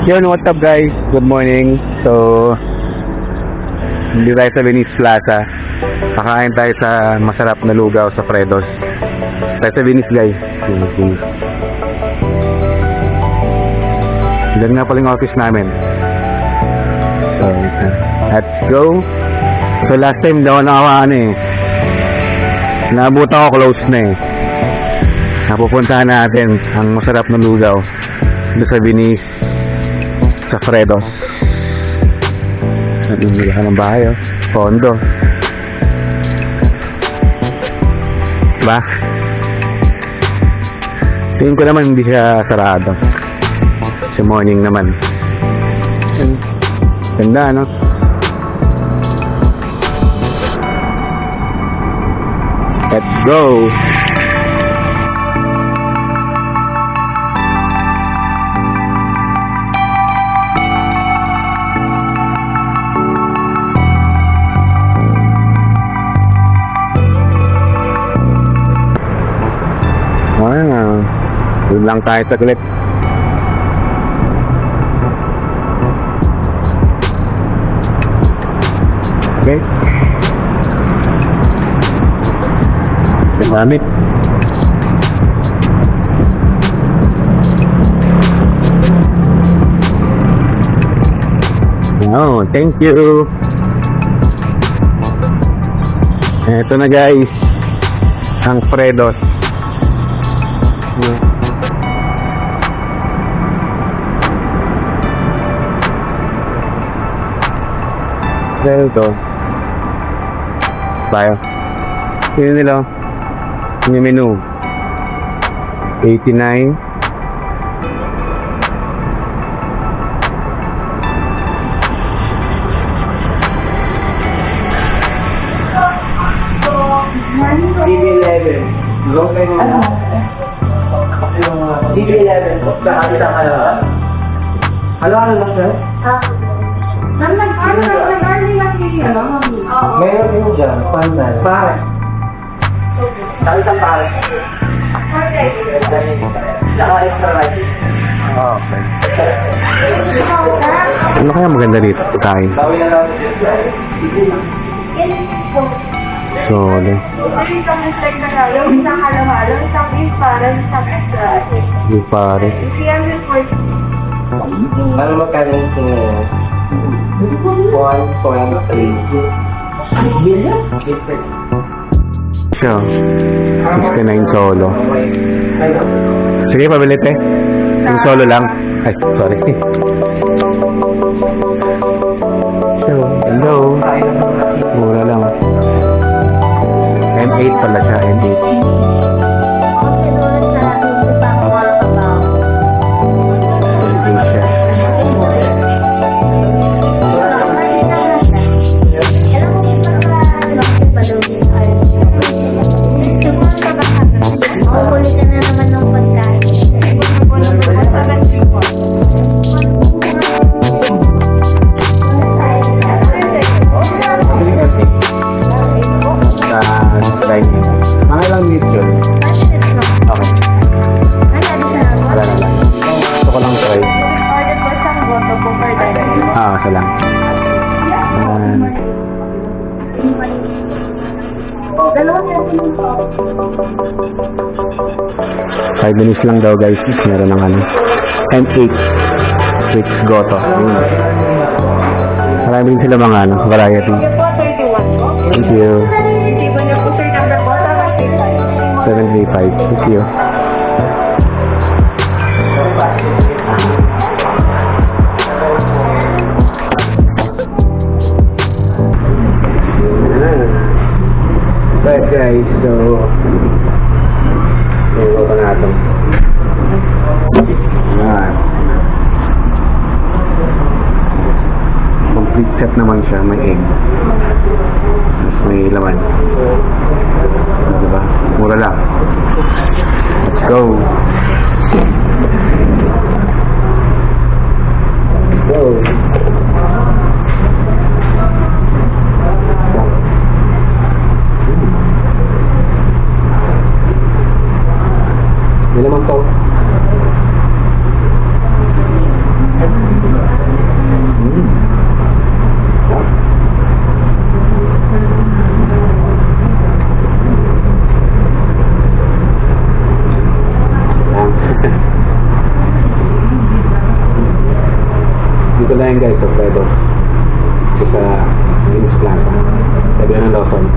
Yun, what's up guys? Good morning. So, hindi tayo sa Venice Plaza. Kakain tayo sa masarap na lugaw sa Freddos. Tayo sa Venice guys. Venice. Diyan nga pala yung office namin. So, let's go. So last time daw naabutan ko, close na eh. Napupuntahan natin ang masarap na lugaw doon sa Venice, sa Freddos. Nabibili ka ng bahay, oh. Condo. Diba? Tingin ko naman hindi siya sarado. Sa morning naman. Ganda, no? Let's go! Doon lang tayo saglit. Okay. Gamit. Oh, thank you. Eto na guys, ang Freddos. Ito tayo. Yun nila yung menu 89 DB11 DB11 Ano lang sir? Meron yung dyan, pandan. Pare. Isang pare. Saka extra rice. Okay. Ano kaya maganda dito kain? Solid. Yung isang halo-halo, isang beef para, isang extra. Yung pare. Ano magkano yung tingin? 1.3 billion? Siya. 69 solo. Sige, pabilit eh. Yung solo lang. Ay, sorry. So, hello. Mura lang. M8 pala siya, M8. Mga ilang minutes yun? Okay. Wala na lang. Gusto ko lang try. Isa lang. 5 minutes lang daw guys. Meron ng M8 with goto. Marami din sila mga variety. Thank you. 735. Thank you. But guys, so ito na ito. Complete set naman siya. May egg. May laman. Diba? Mura lang. Let's go. Let's go. May laman po. Dito na yan guys, sa Fredo. Ito sa Venus Plaza. Sabi na ng Lawson.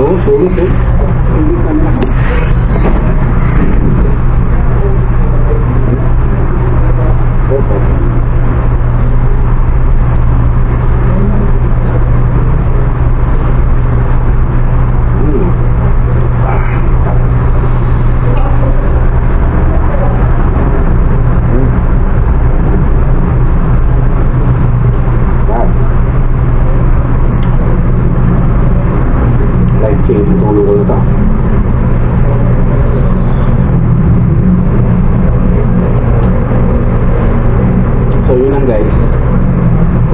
Oo, sulit eh. Hindi ka na. Perfect. Life-changing itong lugar na ito. So yun lang guys.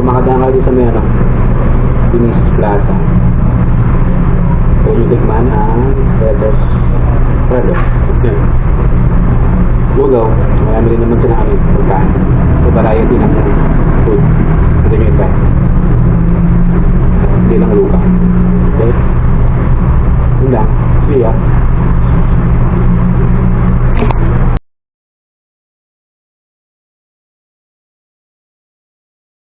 Kumakadaan kayo sa may Venus Plaza. So yung tikman ang Fredos. Yan. Lugaw. Marami rin naman sila kami pagkaan. So variety ng food. Ito yung iba. Hindi lang lugaw.